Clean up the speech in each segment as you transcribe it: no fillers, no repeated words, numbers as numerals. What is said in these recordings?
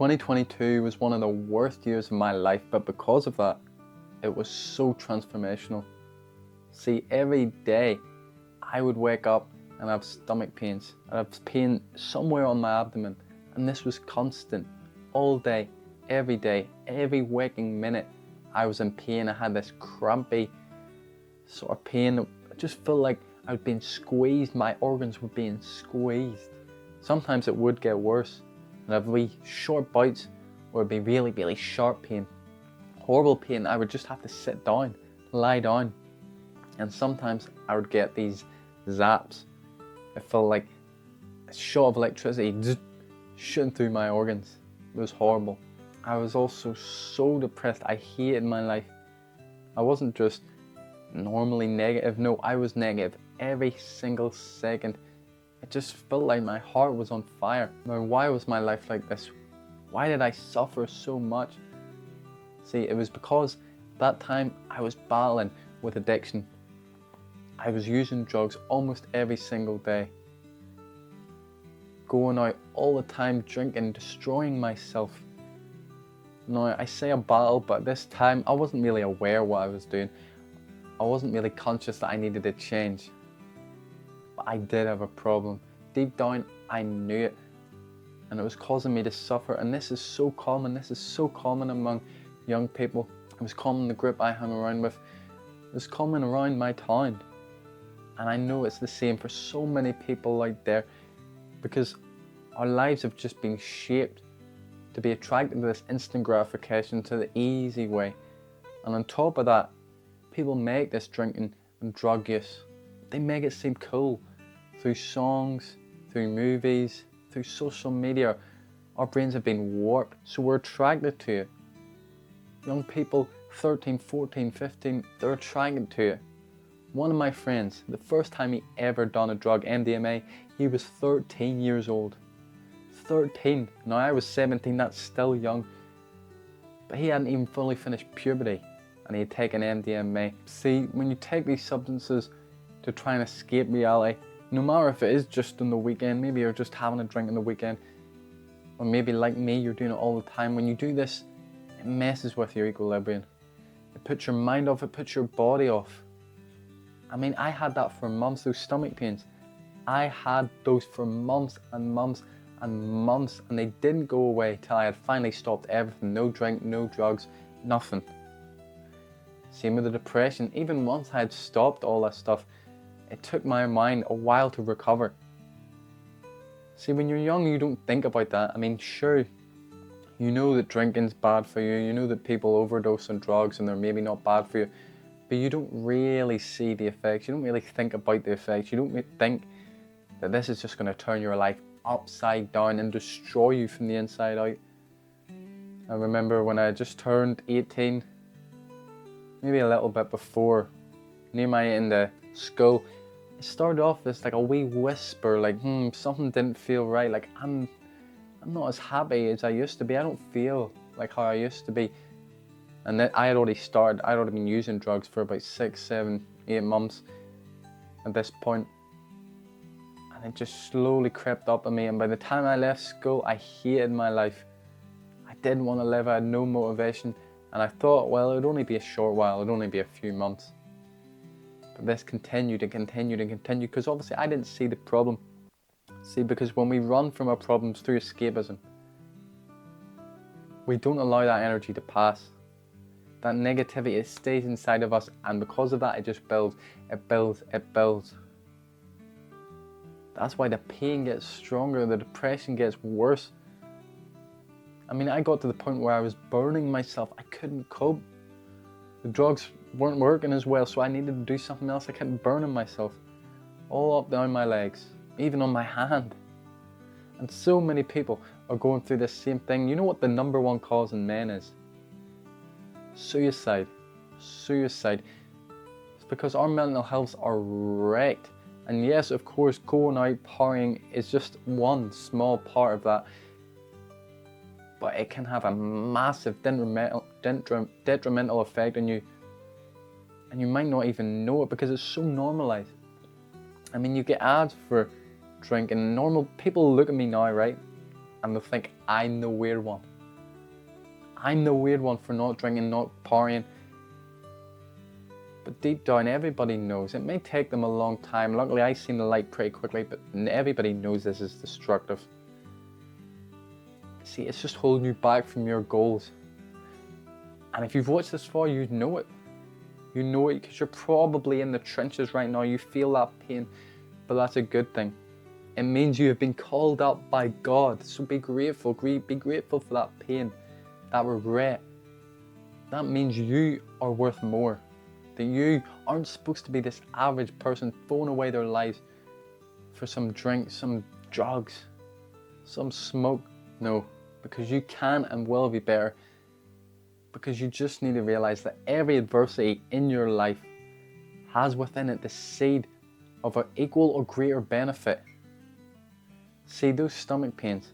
2022 was one of the worst years of my life, but because of that, it was so transformational. See, every day I would wake up and have stomach pains. I'd have pain somewhere on my abdomen, and this was constant, all day, every waking minute. I was in pain. I had this crampy sort of pain. It just felt like I was being squeezed. My organs were being squeezed. Sometimes it would get worse, and I'd be short bouts where it'd be really, really sharp pain, horrible pain. I would just have to sit down, lie down, and sometimes I would get these zaps. It felt like a shot of electricity shooting through my organs. It was horrible. I was also so depressed. I hated my life. I wasn't just normally negative. No, I was negative every single second. It just felt like my heart was on fire. Now, why was my life like this? Why did I suffer so much? See, it was because that time I was battling with addiction. I was using drugs almost every single day. Going out all the time, drinking, destroying myself. Now, I say a battle, but this time I wasn't really aware what I was doing. I wasn't really conscious that I needed to change. But I did have a problem. Deep down, I knew it. And it was causing me to suffer. And this is so common. This is so common among young people. It was common in the group I hung around with. It was common around my town. And I know it's the same for so many people out there, because our lives have just been shaped to be attracted to this instant gratification, to the easy way. And on top of that, people make this drinking and drug use, they make it seem cool through songs, through movies, through social media. Our brains have been warped, so we're attracted to it. Young people, 13, 14, 15, they're attracted to it. One of my friends, the first time he ever done a drug, MDMA, he was 13 years old. 13. Now I was 17, that's still young. But he hadn't even fully finished puberty and he had taken MDMA. See, when you take these substances to try and escape reality, no matter if it is just on the weekend, maybe you're just having a drink on the weekend, or maybe like me, you're doing it all the time. When you do this, it messes with your equilibrium. It puts your mind off, it puts your body off. I mean, I had that for months, those stomach pains. I had those for months and months and months, and they didn't go away till I had finally stopped everything. No drink, no drugs, nothing. Same with the depression. Even once I had stopped all that stuff, it took my mind a while to recover. See, when you're young, you don't think about that. I mean, sure, you know that drinking's bad for you. You know that people overdose on drugs and they're maybe not bad for you. But you don't really see the effects. You don't really think about the effects. You don't think that this is just going to turn your life upside down and destroy you from the inside out. I remember when I just turned 18, maybe a little bit before, near my end of school, it started off as like a wee whisper, like, something didn't feel right. Like, I'm not as happy as I used to be. I don't feel like how I used to be. And then I'd already been using drugs for about 6, 7, 8 months at this point. And it just slowly crept up on me. And by the time I left school, I hated my life. I didn't want to live, I had no motivation. And I thought, well, it would only be a short while, it would only be a few months. But this continued and continued and continued, because obviously I didn't see the problem. See, because when we run from our problems through escapism, we don't allow that energy to pass. That negativity, it stays inside of us, and because of that, it just builds, it builds, it builds. That's why the pain gets stronger, the depression gets worse. I mean, I got to the point where I was burning myself. I couldn't cope. The drugs weren't working as well, so I needed to do something else. I kept burning myself all up down my legs, even on my hand. And so many people are going through this same thing. You know what the number one cause in men is? Suicide. Suicide. It's because our mental healths are wrecked. And yes, of course, going out partying is just one small part of that. But it can have a massive detrimental effect on you. And you might not even know it because it's so normalized. I mean, you get ads for drinking. Normal people look at me now, right? And they'll think I'm the weird one. I'm the weird one for not drinking, not partying. But deep down, everybody knows. It may take them a long time. Luckily, I seen the light pretty quickly, but everybody knows this is destructive. See, it's just holding you back from your goals. And if you've watched this far, you know it. You know it because you're probably in the trenches right now. You feel that pain, but that's a good thing. It means you have been called up by God. So be grateful. Be grateful for that pain, that regret. That means you are worth more. That you aren't supposed to be this average person throwing away their lives for some drink, some drugs, some smoke. No, because you can and will be better. Because you just need to realize that every adversity in your life has within it the seed of an equal or greater benefit. See, those stomach pains,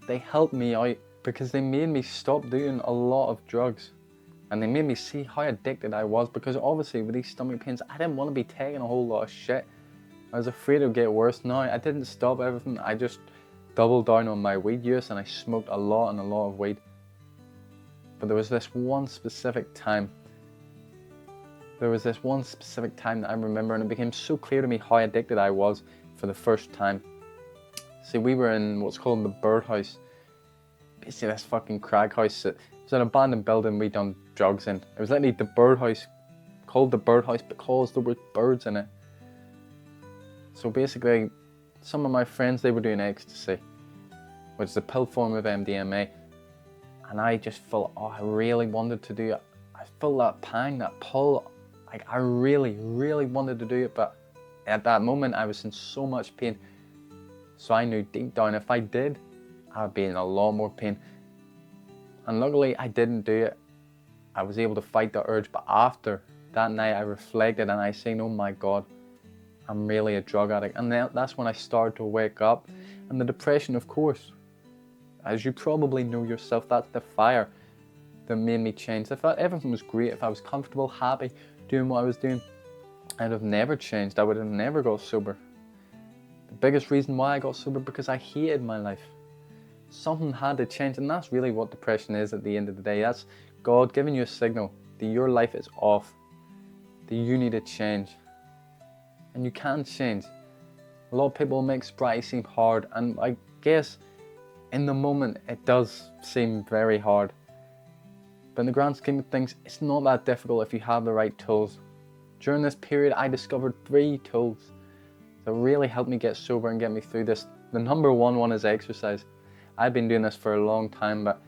they helped me out because they made me stop doing a lot of drugs. And they made me see how addicted I was, because obviously with these stomach pains, I didn't want to be taking a whole lot of shit. I was afraid it would get worse. No, I didn't stop everything. I just doubled down on my weed use and I smoked a lot of weed. But there was this one specific time. That I remember, and it became so clear to me how addicted I was for the first time. See, we were in what's called the Birdhouse. Basically this fucking crack house. It was an abandoned building we'd done drugs in. It was literally the Birdhouse, called the Birdhouse because there were birds in it. So basically, some of my friends, they were doing ecstasy, which is a pill form of MDMA. And I just felt, I really wanted to do it. I felt that pang, that pull. Like, I really, really wanted to do it. But at that moment, I was in so much pain. So I knew deep down, if I did, I'd be in a lot more pain. And luckily, I didn't do it. I was able to fight the urge. But after that night, I reflected and I said, oh my God, I'm really a drug addict. And that's when I started to wake up. And the depression, of course, as you probably know yourself, that's the fire that made me change. If everything was great, if I was comfortable, happy, doing what I was doing, I'd have never changed. I would have never got sober. The biggest reason why I got sober, because I hated my life. Something had to change, and that's really what depression is at the end of the day. That's God giving you a signal that your life is off, that you need to change. And you can change. A lot of people make sobriety seem hard, and I guess in the moment it does seem very hard. But in the grand scheme of things, it's not that difficult if you have the right tools. During this period, I discovered 3 tools that really helped me get sober and get me through this. The number one is exercise. I've been doing this for a long time, but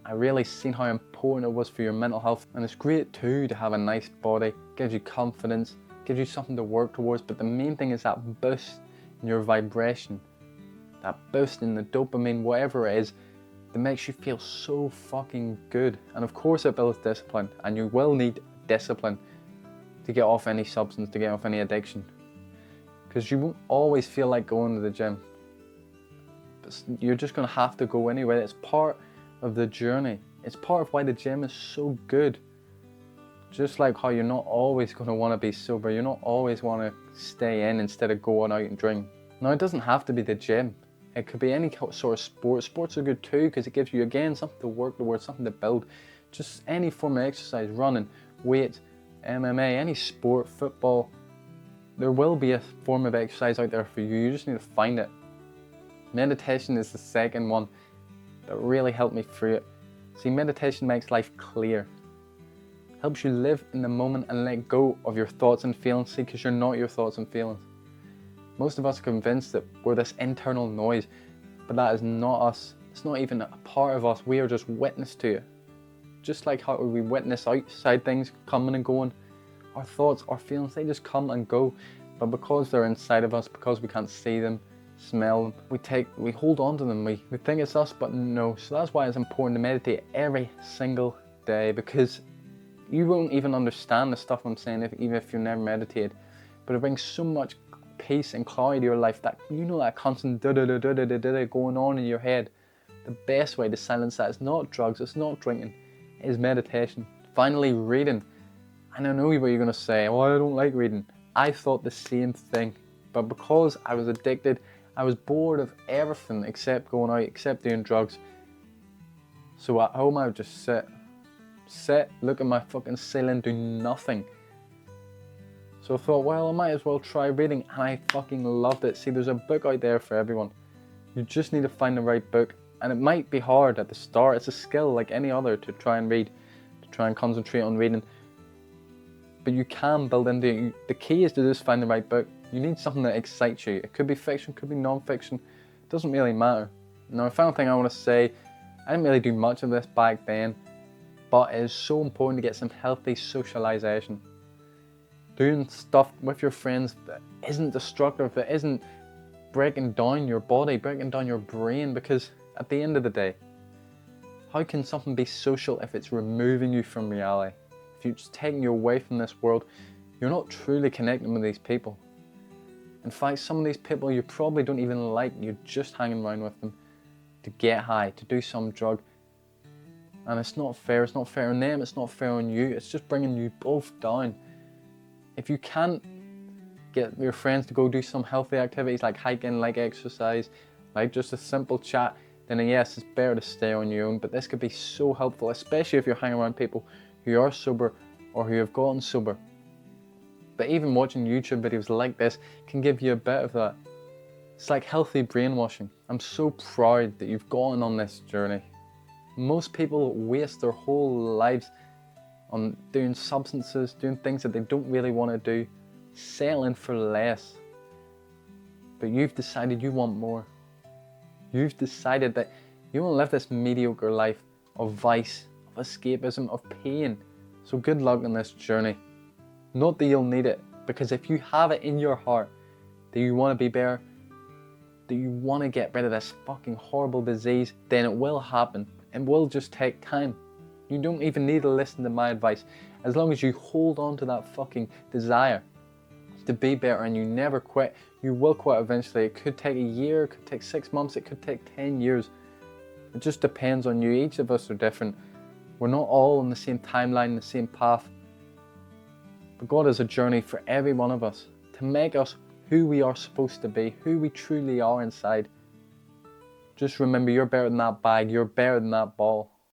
I really seen how important it was for your mental health. And it's great too to have a nice body, gives you confidence, gives you something to work towards. But the main thing is that boost in your vibration, that boost in the dopamine, whatever it is, that makes you feel so fucking good. And of course it builds discipline, and you will need discipline to get off any substance, to get off any addiction. Because you won't always feel like going to the gym. But you're just going to have to go anyway. It's part of the journey. It's part of why the gym is so good. Just like how you're not always going to want to be sober. You're not always want to stay in instead of going out and drink. Now, it doesn't have to be the gym. It could be any sort of sport. Sports are good too, because it gives you, again, something to work towards, something to build. Just any form of exercise, running, weights, MMA, any sport, football. There will be a form of exercise out there for you. You just need to find it. Meditation is the second one that really helped me through it. See, meditation makes life clear. Helps you live in the moment and let go of your thoughts and feelings. See, because you're not your thoughts and feelings. Most of us are convinced that we're this internal noise, but that is not us. It's not even a part of us. We are just witness to it. Just like how we witness outside things coming and going, our thoughts, our feelings, they just come and go. But because they're inside of us, because we can't see them, smell them, we hold on to them. We think it's us, but no. So that's why it's important to meditate every single day, because you won't even understand the stuff I'm saying even if you've never meditated. But it brings so much peace and clarity to your life, that that constant da-da-da-da-da-da-da going on in your head. The best way to silence that is not drugs, it's not drinking, it is meditation. Finally, reading. And I know what you're going to say, I don't like reading. I thought the same thing, but because I was addicted, I was bored of everything except going out, except doing drugs. So at home I would just sit, look at my fucking ceiling, do nothing. So I thought, well, I might as well try reading, and I fucking loved it. See, there's a book out there for everyone. You just need to find the right book, and it might be hard at the start. It's a skill like any other to try and read, to try and concentrate on reading. But you can build into it. The key is to just find the right book. You need something that excites you. It could be fiction, could be non-fiction. It doesn't really matter. Now, the final thing I want to say, I didn't really do much of this back then, but it is so important to get some healthy socialization. Doing stuff with your friends that isn't destructive, that isn't breaking down your body, breaking down your brain, because at the end of the day, how can something be social if it's removing you from reality? If it's taking you away from this world, you're not truly connecting with these people. In fact, some of these people you probably don't even like, you're just hanging around with them to get high, to do some drug. And it's not fair on them, it's not fair on you, it's just bringing you both down. If you can't get your friends to go do some healthy activities like hiking, like exercise, like just a simple chat, then yes, it's better to stay on your own. But this could be so helpful, especially if you're hanging around people who are sober or who have gotten sober. But even watching YouTube videos like this can give you a bit of that. It's like healthy brainwashing. I'm so proud that you've gone on this journey. Most people waste their whole lives on doing substances, doing things that they don't really want to do, settling for less. But you've decided you want more. You've decided that you want to live this mediocre life of vice, of escapism, of pain. So good luck on this journey. Not that you'll need it, because if you have it in your heart that you want to be better, that you want to get rid of this fucking horrible disease, then it will happen. It will just take time. You don't even need to listen to my advice. As long as you hold on to that fucking desire to be better and you never quit, you will quit eventually. It could take a year, it could take 6 months, it could take 10 years. It just depends on you. Each of us are different. We're not all on the same timeline, the same path. But God has a journey for every one of us to make us who we are supposed to be, who we truly are inside. Just remember, you're better than that bag, you're better than that ball.